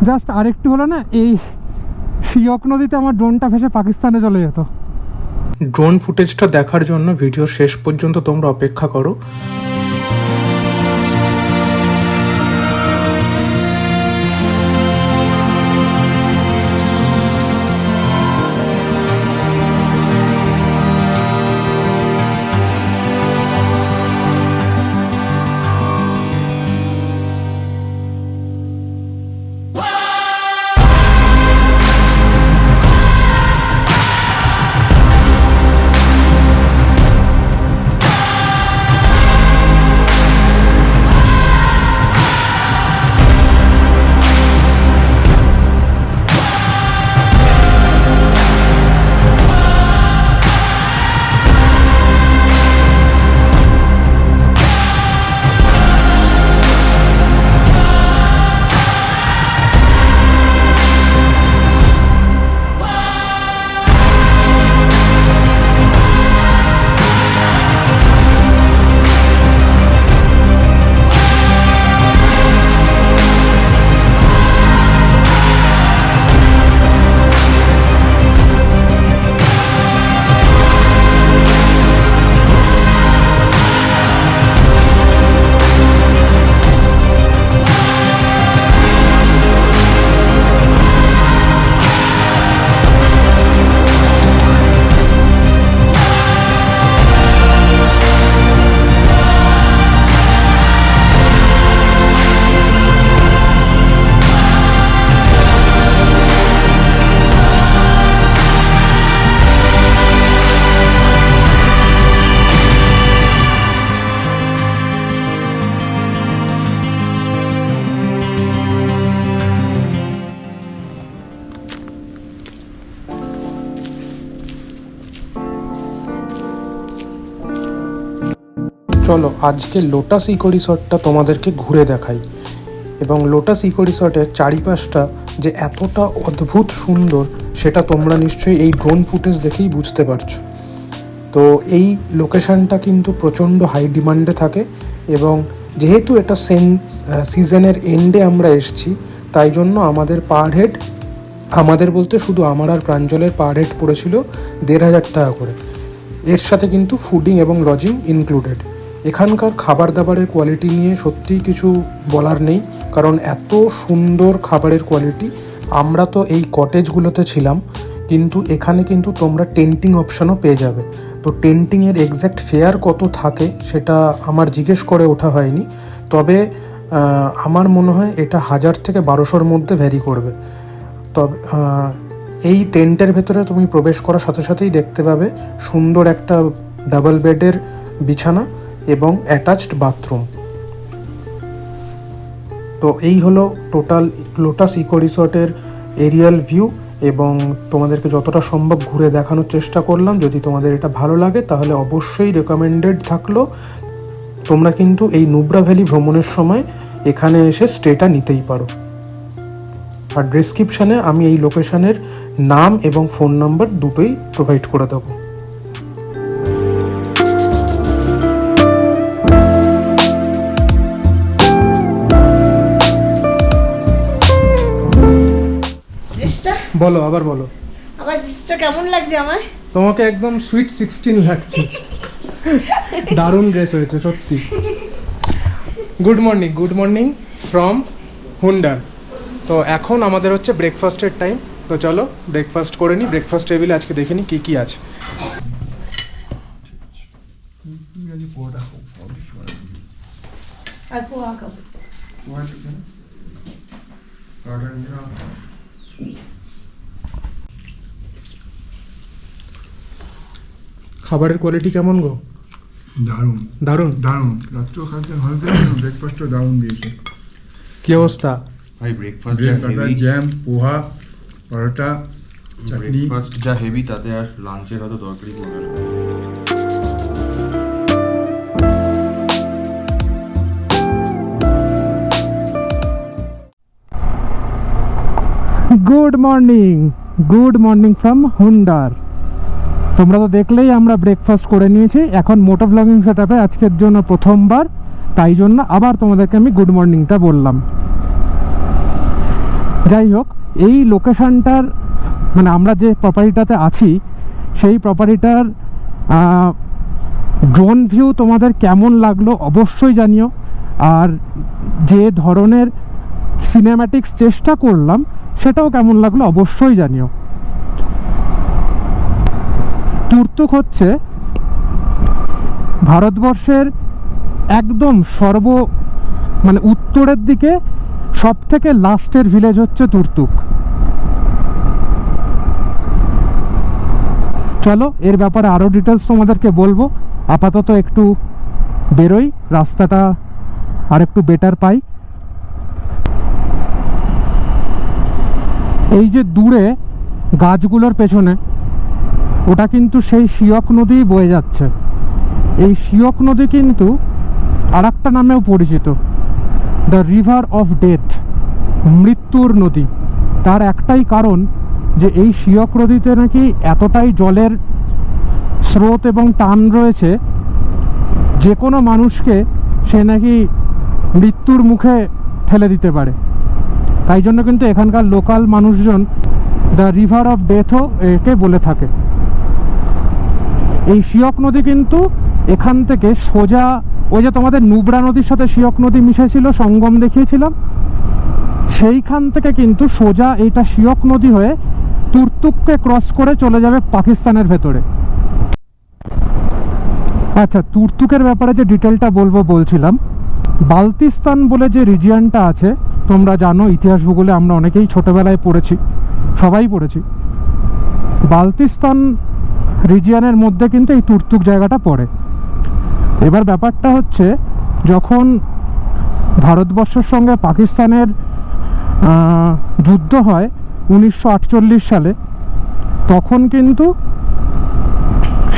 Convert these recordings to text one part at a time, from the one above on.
Just আরেকটু হলো না, এই শিয়ক নদীতে আমার ড্রোনটা ভেসে পাকিস্তানে চলে যেত। ড্রোন ফুটেজটা দেখার জন্য ভিডিওর শেষ পর্যন্ত তোমরা অপেক্ষা করো। চলো আজকে লোটাস ইকো রিসর্টটা তোমাদেরকে ঘুরে দেখাই, এবং লোটাস ইকো রিসর্টের চারিপাশটা যে এতটা অদ্ভুত সুন্দর সেটা তোমরা নিশ্চয়ই এই ড্রোন ফুটেজ দেখেই বুঝতে পারছো। তো এই লোকেশানটা কিন্তু প্রচণ্ড হাই ডিমান্ডে থাকে, এবং যেহেতু এটা সিজনের এন্ডে আমরা এসেছি, তাই জন্য আমাদের পার হেড, আমাদের বলতে শুধু আমার আর প্রাঞ্জলের পার হেড পড়েছিল ১,৫০০ টাকা করে। এর সাথে কিন্তু ফুডিং এবং লজিং ইনক্লুডেড। এখানকার খাবার দাবারের কোয়ালিটি নিয়ে সত্যিই কিছু বলার নেই, কারণ এত সুন্দর খাবারের কোয়ালিটি। আমরা তো এই কটেজগুলোতে ছিলাম, কিন্তু এখানে কিন্তু তোমরা টেন্টিং অপশানও পেয়ে যাবে। তো টেন্টিংয়ের এক্স্যাক্ট ফেয়ার কত থাকে সেটা আমার জিজ্ঞেস করে ওঠা হয়নি, তবে আমার মনে হয় এটা ১,০০০ থেকে ১,২০০-র মধ্যে ভ্যারি করবে। তবে এই টেন্টের ভেতরে তুমি প্রবেশ করার সাথে সাথেই দেখতে পাবে সুন্দর একটা ডাবল বেডের বিছানা এবং অ্যাটাচড বাথরুম। তো এই হলো টোটাল লোটাস ইকো রিসর্টের এরিয়াল ভিউ, এবং তোমাদেরকে যতটা সম্ভব ঘুরে দেখানোর চেষ্টা করলাম। যদি তোমাদের এটা ভালো লাগে তাহলে অবশ্যই রেকমেন্ডেড থাকলো, তোমরা কিন্তু এই নুব্রা ভ্যালি ভ্রমণের সময় এখানে এসে স্টেটা নিতেই পারো। আর ডেসক্রিপশানে আমি এই লোকেশানের নাম এবং ফোন নাম্বার দুটোই প্রোভাইড করে দেবো। বলো, আবার বলো। আমার ড্রেসটা কেমন লাগছে আমায়? তোমাকে একদম সুইট 16 লাগছে। দারুণ ড্রেস হয়েছে সত্যি। Good morning from Hunder. তো এখন আমাদের হচ্ছে ব্রেকফাস্টের টাইম, তো চলো ব্রেকফাস্ট করে নিই। ব্রেকফাস্ট টেবিলে আজকে দেখে নিই কী কী আছে। আর পোহা খাবো। খাবারের কোয়ালিটি কেমন গো? দারুণ দারুণ দারুণ। রাত্রেও খাদ্য ভালো, ব্রেকফাস্টও দারুণ দিয়েছে। কি অবস্থা ভাই? Breakfast jam, poha, paratha, chutney. Breakfast যা হেভি, তাতে আর লাঞ্চের হয়তো দরকারই পড়বে না। Good morning from Hunder. তোমরা তো দেখলেই আমরা ব্রেকফাস্ট করে নিয়েছি। এখন মোটো ব্লগিং সেটআপে আজকের জন্য প্রথমবার, তাই জন্য আবার তোমাদেরকে আমি গুড মর্নিংটা বললাম। যাই হোক, এই লোকেশনটার মানে আমরা যে প্রপার্টিটাতে আছি সেই প্রপার্টিটার ড্রোন ভিউ তোমাদের কেমন লাগলো অবশ্যই জানিও। আর যে ধরনের সিনেম্যাটিক্স চেষ্টা করলাম সেটাও কেমন লাগলো অবশ্যই জানিও। তুর্তুক হচ্ছে ভারতবর্ষের একদম মানে উত্তরের দিকে সব থেকে লাস্টের ভিলেজ হচ্ছে তুর্তুক। চলো এর ব্যাপারে আরও ডিটেলস তোমাদেরকে বলবো, আপাতত একটু বেরোই, রাস্তাটা আর একটু বেটার পাই। এই যে দূরে গাছগুলোর পেছনে ওটা কিন্তু সেই শিয়ক নদী বয়ে যাচ্ছে। এই শিয়ক নদী কিন্তু আর একটা নামেও পরিচিত, দ্য রিভার অফ ডেথ, মৃত্যুর নদী। তার একটাই কারণ যে এই শিয়ক নদীতে নাকি এতটাই জলের স্রোত এবং টান রয়েছে যে কোনো মানুষকে সে নাকি মৃত্যুর মুখে ঠেলে দিতে পারে। তাই জন্য কিন্তু এখানকার লোকাল মানুষজন দ্য রিভার অফ ডেথও একে বলে থাকে। এই শিয়ক নদী কিন্তু এখান থেকে সোজা ওই যে তোমাদের নুব্রা নদীর সাথে শিয়ক নদী মিশেছিল, সঙ্গম দেখিয়েছিলাম, সেইখান থেকে কিন্তু সোজা এইটা শিয়ক নদী হয়ে তুর্তুককে ক্রস করে চলে যাবে পাকিস্তানের ভেতরে। আচ্ছা, তুর্তুকের ব্যাপারে যে ডিটেলটা বলছিলাম, বালতিস্তান বলে যে রিজিয়নটা আছে, তোমরা জানো ইতিহাস ভূগোলে আমরা অনেকেই ছোটোবেলায় পড়েছি, সবাই পড়েছি। বালতিস্তান রিজিয়নের মধ্যে কিন্তু এই তুর্তুক জায়গাটা পড়ে। এবার ব্যাপারটা হচ্ছে, যখন ভারতবর্ষের সঙ্গে পাকিস্তানের যুদ্ধ হয় 1948 সালে, তখন কিন্তু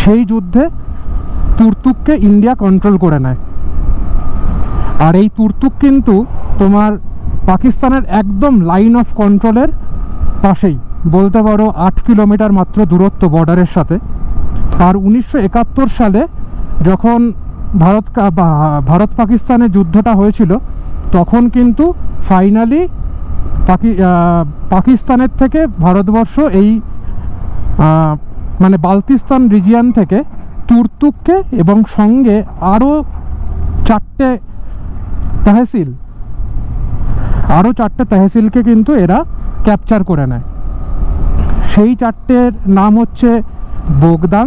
সেই যুদ্ধে তুর্তুককে ইন্ডিয়া কন্ট্রোল করে নেয়। আর এই তুর্তুক কিন্তু তোমার পাকিস্তানের একদম লাইন অফ কন্ট্রোলের পাশেই, বলতে পারো 8 কিলোমিটার মাত্র দূরত্ব বর্ডারের সাথে। আর 1971 সালে যখন ভারত পাকিস্তানের যুদ্ধটা হয়েছিল, তখন কিন্তু ফাইনালি পাকিস্তানের থেকে ভারতবর্ষ এই মানে বালতিস্তান রিজিয়ন থেকে তুর্তুককে এবং সঙ্গে আরও 4টে তহসিলকে কিন্তু এরা ক্যাপচার করে নেয়। সেই 4টের নাম হচ্ছে বোগদাং,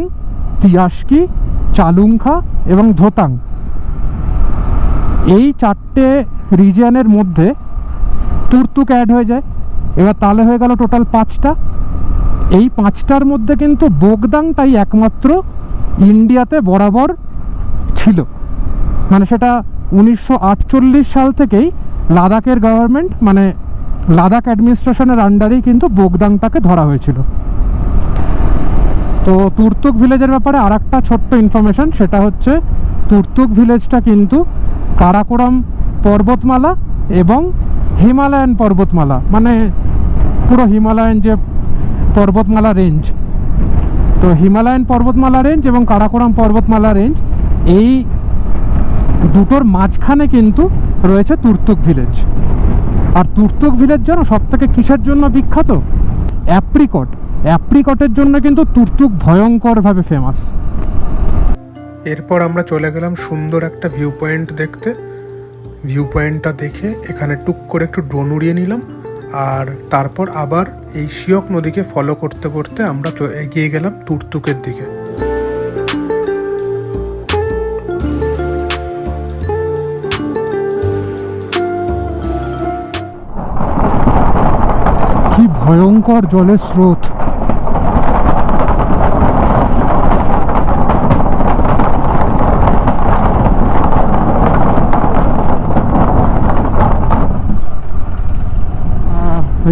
তিয়াস্কি, চালুংখা এবং ধোতাং। এই 4টে রিজিয়নের মধ্যে তুর্তুক অ্যাড হয়ে যায়। এবার তাহলে হয়ে গেল টোটাল 5টা। এই 5টার মধ্যে কিন্তু বোগদাংটাই একমাত্র ইন্ডিয়াতে বরাবর ছিল, মানে সেটা 1948 সাল থেকেই লাদাখের গভর্নমেন্ট মানে লাদাখ অ্যাডমিনিস্ট্রেশনের আন্ডারেই কিন্তু বোগদাংটাকে ধরা হয়েছিল। তো তুর্তুক ভিলেজের ব্যাপারে আর একটা ছোট্ট ইনফরমেশন, সেটা হচ্ছে তুর্তুক ভিলেজটা কিন্তু কারাকোরাম পর্বতমালা এবং হিমালয়ান পর্বতমালা, মানে পুরো হিমালয়ান যে পর্বতমালা রেঞ্জ, তো হিমালয়ান পর্বতমালা রেঞ্জ এবং কারাকোরাম পর্বতমালা রেঞ্জ, এই দুটোর মাঝখানে কিন্তু রয়েছে তুর্তুক ভিলেজ। আর তুর্তুক ভিলেজ জানো সব থেকে কিসের জন্য বিখ্যাত? অ্যাপ্রিকটের জন্য কিন্তু তুর্তুক ভয়ঙ্করভাবে ফেমাস। এরপর আমরা চলে গেলাম সুন্দর একটা ভিউ পয়েন্ট দেখতে। ভিউ পয়েন্টটা দেখে এখানে টুক করে একটু ড্রোন উড়িয়ে নিলাম, আর তারপর আবার এই শিয়ক নদীকে ফলো করতে করতে আমরা এগিয়ে গেলাম তুর্তুকের দিকে। কি ভয়ঙ্কর জলের স্রোত!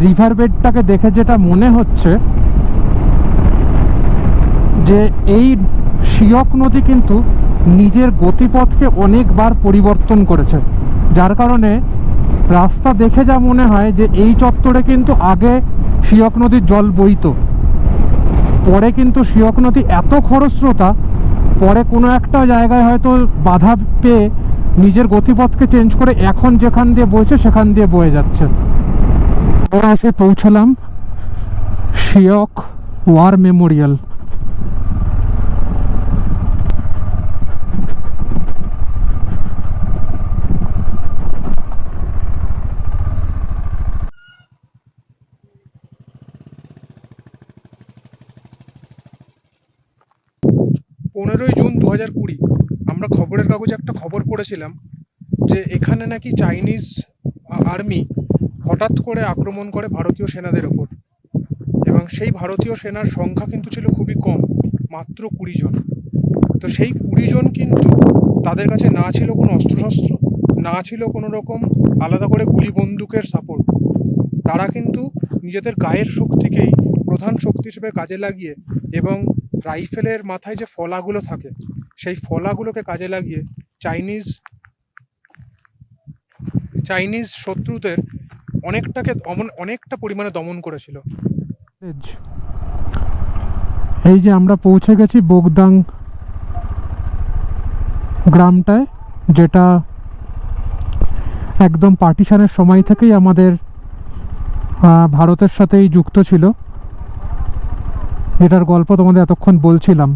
রিভার বেডটাকে দেখে যেটা মনে হচ্ছে যে এই শিয়ক নদী কিন্তু নিজের গতিপথকে অনেকবার পরিবর্তন করেছে, যার কারণে রাস্তা দেখে যা মনে হয় যে এই চত্বরে কিন্তু আগে শিয়ক নদীর জল বইতো, পরে কিন্তু শিয়ক নদী এত খরস্রোতা, পরে কোনো একটা জায়গায় হয়তো বাধা পেয়ে নিজের গতিপথকে চেঞ্জ করে এখন যেখান দিয়ে বইছে সেখান দিয়ে বয়ে যাচ্ছে। আমরা এসে পৌঁছলাম শিয়ক ওয়ার মেমোরিয়াল। 15ই জুন 2020 আমরা খবরের কাগজে একটা খবর পড়েছিলাম যে এখানে নাকি চাইনিজ আর্মি হঠাৎ করে আক্রমণ করে ভারতীয় সেনাদের ওপর, এবং সেই ভারতীয় সেনার সংখ্যা কিন্তু ছিল খুবই কম, মাত্র 20 জন। তো সেই 20 জন কিন্তু তাদের কাছে না ছিল কোনো অস্ত্রশস্ত্র, না ছিল কোনো রকম আলাদা করে গুলি বন্দুকের সাপোর্ট। তারা কিন্তু নিজেদের গায়ের শক্তিকেই প্রধান শক্তি হিসেবে কাজে লাগিয়ে এবং রাইফেলের মাথায় যে ফলাগুলো থাকে সেই ফলাগুলোকে কাজে লাগিয়ে চাইনিজ শত্রুদের অনেকটা পরিমাণে দমন করেছিল। এই যে আমরা পৌঁছে গেছি বোগদাং গ্রামটায়, যেটা একদম পার্টিশনের সময় থেকেই আমাদের ভারতের সাথেই যুক্ত ছিল। এটার গল্প তোমাদের এতক্ষণ বলছিলাম।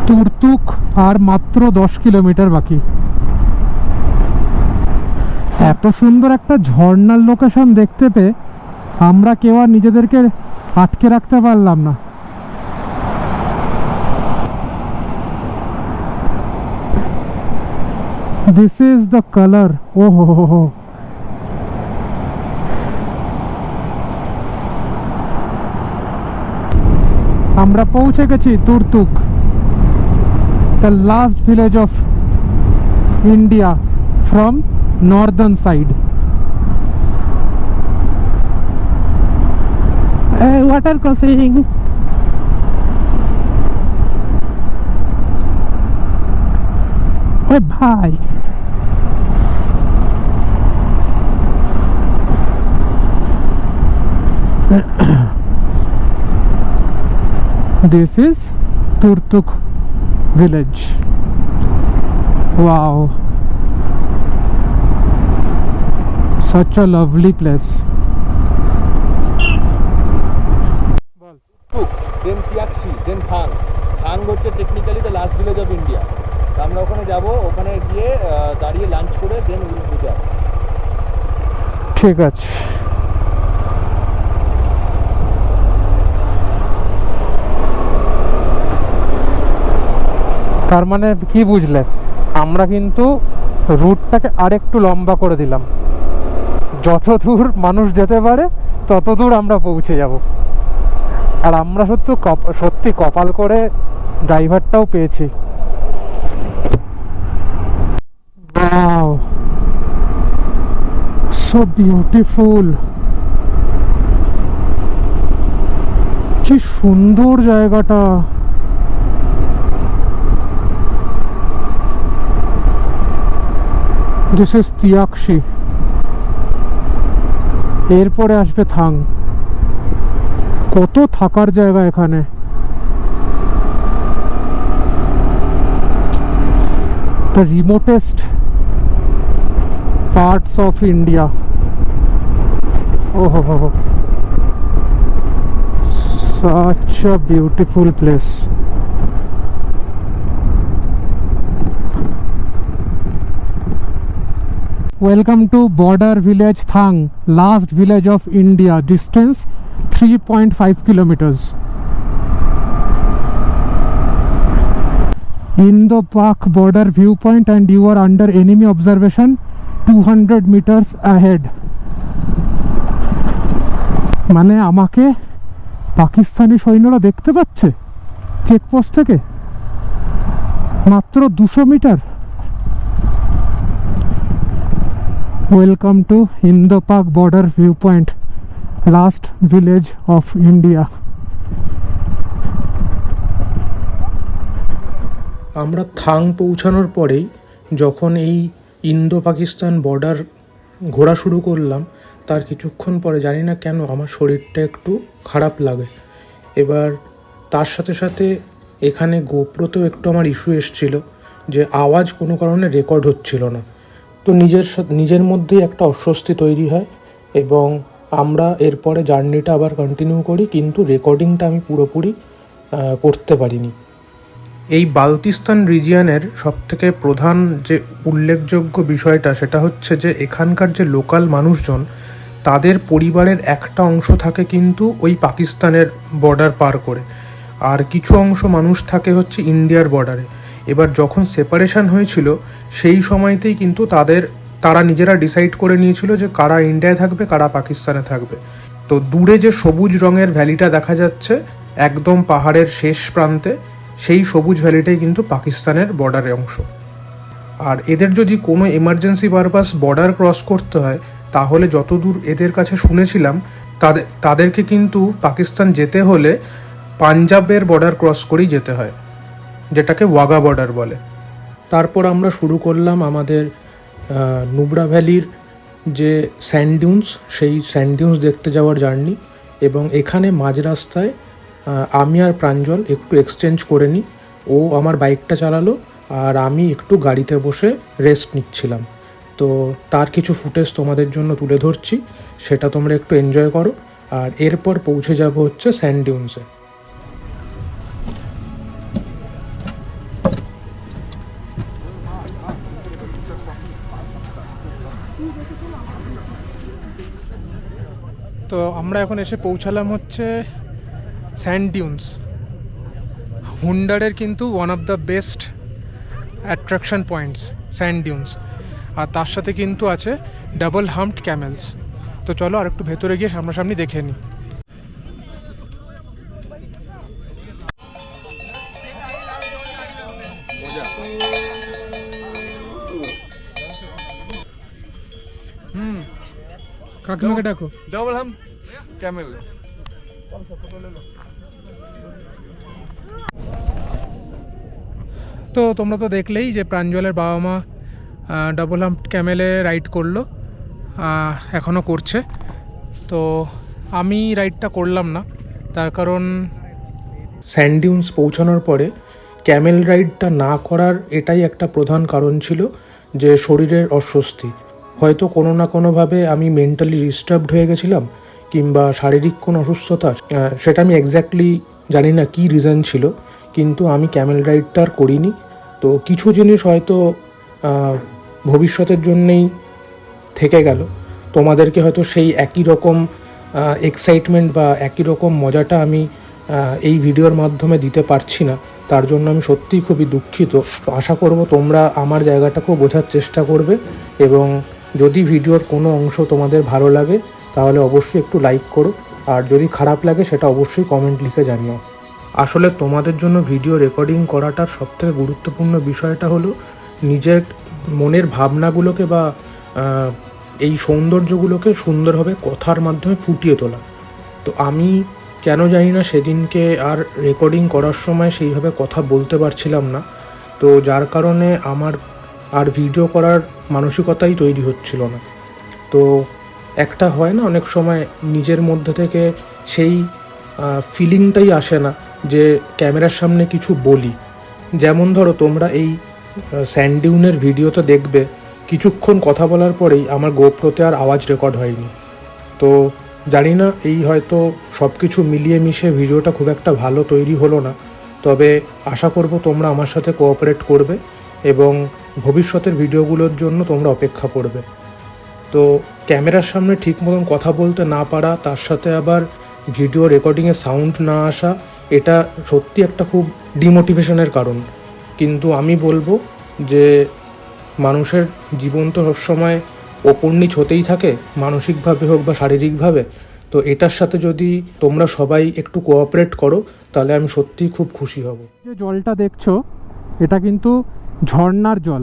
তুর্তুক আর মাত্র 10 কিলোমিটার বাকি। এত সুন্দর একটা ঝর্ণার লোকেশন দেখতে পেয়ে আমরা কেউ আর নিজেদেরকে আটকে রাখতে পারলাম না। This is the colour. ও হো, আমরা পৌঁছে গেছি Turtuk, the last village of India from northern side. Water crossing. ওই ভাই, this is Turtuk village. Wow, such a lovely place. দেন তিয়াকসি, দেন থাং। থাং হচ্ছে technically the last village of India. আমরা ওখানে যাব, ওখানে গিয়ে দাঁড়িয়ে লাঞ্চ করে দেন উইল গো দেয়ার। ঠিক আছে। তার মানে কি বুঝলে, আমরা কিন্তু রুটটাকে আরেকটু লম্বা করে দিলাম। যত দূর মানুষ যেতে পারে তত দূর আমরা পৌঁছে যাব। আর আমরা সত্যি কপাল করে ড্রাইভারটাও পেয়েছি। Wow, so beautiful. কি সুন্দর জায়গাটা। This is তিয়াকসি। এরপরে আসবে থাং। কত থাকার জায়গা এখানে। The remotest parts of India. Oh, such a beautiful place. Welcome to border village Thang, last village of India. Distance 3.5 kilometers. Indo-Pak border viewpoint and you are under enemy observation 200 meters ahead. মানে আমাকে পাকিস্তানি সৈন্যরা দেখতে পাচ্ছে checkpost থেকে মাত্র 200 metre. Welcome to Indo Pak border view point, last village of India. আমরা থাং পৌঁছানোর পরেই যখন এই ইন্দো পাকিস্তান বর্ডার ঘোরা শুরু করলাম, তার কিছুক্ষণ পরে জানি না কেন আমার শরীরটা একটু খারাপ লাগে। এবার তার সাথে সাথে এখানে গোপ্রোতেও একটু আমার ইস্যু এসেছিলো যে আওয়াজ কোনো কারণে রেকর্ড হচ্ছিল না। তো নিজের মধ্যেই একটা অস্বস্তি তৈরি হয়। এবং আমরা এরপরে জার্নিটা আবার কন্টিনিউ করি, কিন্তু রেকর্ডিংটা আমি পুরোপুরি করতে পারিনি। এই বালতিস্তান রিজিয়নের সবথেকে প্রধান যে উল্লেখযোগ্য বিষয়টা সেটা হচ্ছে যে এখানকার যে লোকাল মানুষজন, তাদের পরিবারের একটা অংশ থাকে কিন্তু ওই পাকিস্তানের বর্ডার পার করে, আর কিছু অংশ মানুষ থাকে হচ্ছে ইন্ডিয়ার বর্ডারে। এবার যখন সেপারেশন হয়েছিল সেই সময়তেই কিন্তু তারা নিজেরা ডিসাইড করে নিয়েছিল যে কারা ইন্ডিয়ায় থাকবে, কারা পাকিস্তানে থাকবে। তো দূরে যে সবুজ রঙের ভ্যালিটা দেখা যাচ্ছে একদম পাহাড়ের শেষ প্রান্তে, সেই সবুজ ভ্যালিটাই কিন্তু পাকিস্তানের বর্ডারের অংশ। আর এদের যদি কোনো এমার্জেন্সি পারপাস বর্ডার ক্রস করতে হয়, তাহলে যতদূর এদের কাছে শুনেছিলাম তাদেরকে কিন্তু পাকিস্তান যেতে হলে পাঞ্জাবের বর্ডার ক্রস করেই যেতে হয়, যেটাকে ওয়াগা বর্ডার বলে। তারপর আমরা শুরু করলাম আমাদের নুব্রা ভ্যালির যে স্যান্ড ডিউন্স, সেই স্যান্ড ডিউন্স দেখতে যাওয়ার জার্নি। এবং এখানে মাঝ রাস্তায় আমি আর প্রাঞ্জল একটু এক্সচেঞ্জ করে নিই। ও আমার বাইকটা চালালো আর আমি একটু গাড়িতে বসে রেস্ট নিচ্ছিলাম। তো তার কিছু ফুটেজ তোমাদের জন্য তুলে ধরছি, সেটা তোমরা একটু এনজয় করো। আর এরপর পৌঁছে যাব হচ্ছে স্যান্ড ডিউন্সে। তো আমরা এখন এসে পৌঁছালাম হচ্ছে স্যান্ড ডিউন্স। হুন্ডারের কিন্তু one of the best attraction points sand dunes, আর তার সাথে কিন্তু আছে ডাবল হাম্পড ক্যামেলস। তো চলো আর একটু ভেতরে গিয়ে সামনাসামনি দেখে নিই। কাকিমাকে ডাকো। ডাবল হাম ক্যামেল। তো তোমরা তো দেখলেই যে প্রাঞ্জলের বাবা মা ডাবল হাম্প ক্যামেলে রাইড করলো, এখনও করছে। তো আমি রাইডটা করলাম না, তার কারণ স্যান্ড ডিউন্স পৌঁছানোর পরে ক্যামেল রাইডটা না করার এটাই একটা প্রধান কারণ ছিল যে শরীরের অস্বস্তি। হয়তো কোনো না কোনোভাবে আমি মেন্টালি ডিস্টার্বড হয়ে গেছিলাম, কিংবা শারীরিক কোনো অসুস্থতা, সেটা আমি এক্স্যাক্টলি জানি না কী রিজন ছিল, কিন্তু আমি ক্যামেল রাইডটা আর করিনি। তো কিছু জিনিস হয়তো ভবিষ্যতের জন্যেই থেকে গেল। তোমাদেরকে হয়তো সেই একই রকম এক্সাইটমেন্ট বা একই রকম মজাটা আমি এই ভিডিওর মাধ্যমে দিতে পারছি না, তার জন্য আমি সত্যিই খুবই দুঃখিত। তো আশা করব তোমরা আমার জায়গাটাকেও বোঝার চেষ্টা করবে, এবং যদি ভিডিওর কোনো অংশ তোমাদের ভালো লাগে তাহলে অবশ্যই একটু লাইক করো, আর যদি খারাপ লাগে সেটা অবশ্যই কমেন্ট লিখে জানিও। আসলে তোমাদের জন্য ভিডিও রেকর্ডিং করাটার সবথেকে গুরুত্বপূর্ণ বিষয়টা হলো নিজের মনের ভাবনাগুলোকে বা এই সৌন্দর্যগুলোকে সুন্দরভাবে কথার মাধ্যমে ফুটিয়ে তোলা। তো আমি কেন জানি না সেদিনকে আর রেকর্ডিং করার সময় সেইভাবে কথা বলতে পারছিলাম না, তো যার কারণে আমার আর ভিডিও করার মানসিকতাই তৈরি হচ্ছিল না। তো একটা হয় না অনেক সময় নিজের মধ্যে থেকে সেই ফিলিংটাই আসে না যে ক্যামেরার সামনে কিছু বলি। যেমন ধরো তোমরা এই স্যান্ড ডিউনের ভিডিওতে দেখবে কিছুক্ষণ কথা বলার পরেই আমার গোপ্রোতে আর আওয়াজ রেকর্ড হয়নি। তো জানি না, এই হয়তো সব কিছু মিলিয়ে মিশে ভিডিওটা খুব একটা ভালো তৈরি হলো না, তবে আশা করব তোমরা আমার সাথে কোঅপারেট করবে এবং ভবিষ্যতের ভিডিওগুলোর জন্য তোমরা অপেক্ষা করবে। তো ক্যামেরার সামনে ঠিক মতন কথা বলতে না পারা, তার সাথে আবার ভিডিও রেকর্ডিংয়ে সাউন্ড না আসা, এটা সত্যি একটা খুব ডিমোটিভেশনের কারণ। কিন্তু আমি বলবো যে মানুষের জীবন তো সবসময় ওপর নিচ হতেই থাকে, মানসিকভাবে হোক বা শারীরিকভাবে। তো এটার সাথে যদি তোমরা সবাই একটু কোঅপারেট করো তাহলে আমি সত্যিই খুব খুশি হব। যে জলটা দেখছো এটা কিন্তু ঝর্ণার জল।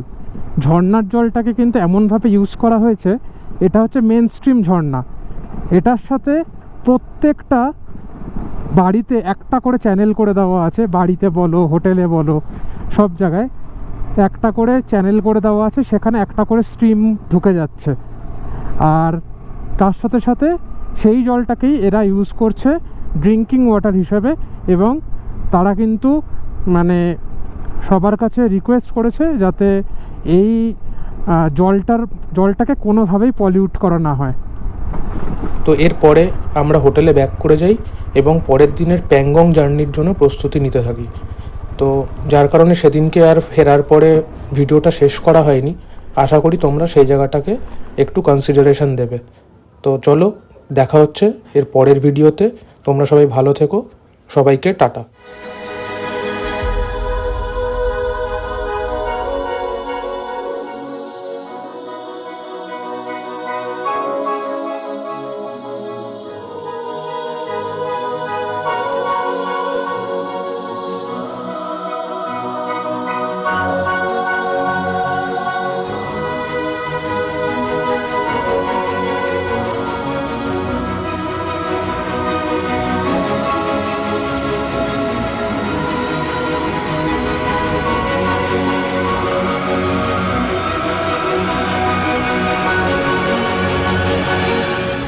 ঝর্ণার জলটাকে কিন্তু এমনভাবে ইউজ করা হয়েছে, এটা হচ্ছে মেন স্ট্রিম ঝর্ণা। এটার সাথে প্রত্যেকটা বাড়িতে একটা করে চ্যানেল করে দেওয়া আছে, বাড়িতে বলো হোটেলে বলো সব জায়গায় একটা করে চ্যানেল করে দেওয়া আছে, সেখানে একটা করে স্ট্রিম ঢুকে যাচ্ছে। আর তার সাথে সাথে সেই জলটাকেই এরা ইউজ করছে ড্রিঙ্কিং ওয়াটার হিসেবে, এবং তারা কিন্তু মানে সবার কাছে রিকোয়েস্ট করেছে যাতে এই জলটাকে কোনোভাবেই পলিউট করা না হয়। তো এরপরে আমরা হোটেলে ব্যাক করে যাই এবং পরের দিনের প্যাংগং জার্নির জন্য প্রস্তুতি নিতে থাকি। তো যার কারণে সেদিনকে আর ফেরার পরে ভিডিওটা শেষ করা হয়নি। আশা করি তোমরা সেই জায়গাটাকে একটু কনসিডারেশন দেবে। তো চলো, দেখা হচ্ছে এর পরের ভিডিওতে। তোমরা সবাই ভালো থেকো, সবাইকে টাটা।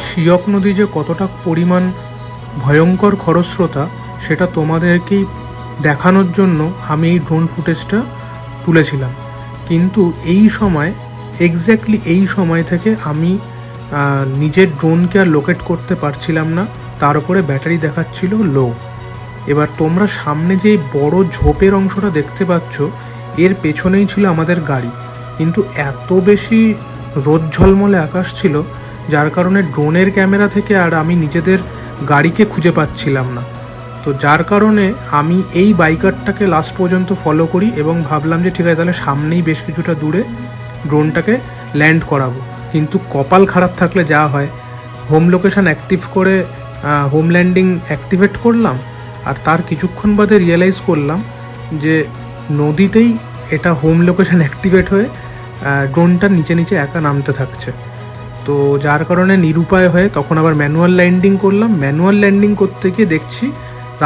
শিয়ক নদী যে কতটা পরিমাণ ভয়ঙ্কর খরস্রোতা সেটা তোমাদেরকেই দেখানোর জন্য আমি এই ড্রোন ফুটেজটা তুলেছিলাম। কিন্তু এই সময়, এক্স্যাক্টলি এই সময় থেকে আমি নিজের ড্রোনকে আর লোকেট করতে পারছিলাম না। তার উপরে ব্যাটারি দেখাচ্ছিল লো। এবার তোমরা সামনে যে বড় ঝোপের অংশটা দেখতে পাচ্ছ, এর পেছনেই ছিল আমাদের গাড়ি। কিন্তু এত বেশি রোদ ঝলমলে আকাশ ছিল যার কারণে ড্রোনের ক্যামেরা থেকে আর আমি নিজেদের গাড়িকে খুঁজে পাচ্ছিলাম না। তো যার কারণে আমি এই বাইকারটাকে লাস্ট পর্যন্ত ফলো করি এবং ভাবলাম যে ঠিক আছে, তাহলে সামনেই বেশ কিছুটা দূরে ড্রোনটাকে ল্যান্ড করাবো। কিন্তু কপাল খারাপ থাকলে যা হয়, হোম লোকেশন অ্যাক্টিভ করে হোম ল্যান্ডিং অ্যাক্টিভেট করলাম, আর তার কিছুক্ষণ বাদে রিয়েলাইজ করলাম যে নদীতেই এটা হোম লোকেশন অ্যাক্টিভেট হয়ে ড্রোনটা নিচে নিচে একা নামতে থাকছে। তো যার কারণে নিরুপায় হয়ে তখন আবার ম্যানুয়াল ল্যান্ডিং করলাম। ম্যানুয়াল ল্যান্ডিং করতে গিয়ে দেখছি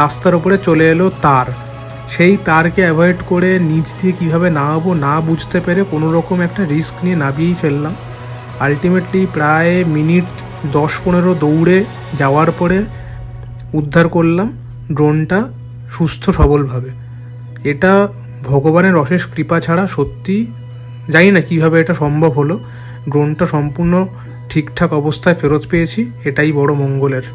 রাস্তার উপরে চলে এলো তার। সেই তারকে অ্যাভয়েড করে নিচ দিয়ে কীভাবে নামাবো না বুঝতে পেরে কোনো রকম একটা রিস্ক নিয়ে নামিয়েই ফেললাম। আলটিমেটলি প্রায় মিনিট 10-15 দৌড়ে যাওয়ার পরে উদ্ধার করলাম ড্রোনটা সুস্থ সবলভাবে। এটা ভগবানের অশেষ কৃপা ছাড়া সত্যি জানি না কীভাবে এটা সম্ভব হলো। ড্রোনটা সম্পূর্ণ ঠিকঠাক অবস্থায় ফেরত পেয়েছি, এটাই বড় মঙ্গলের।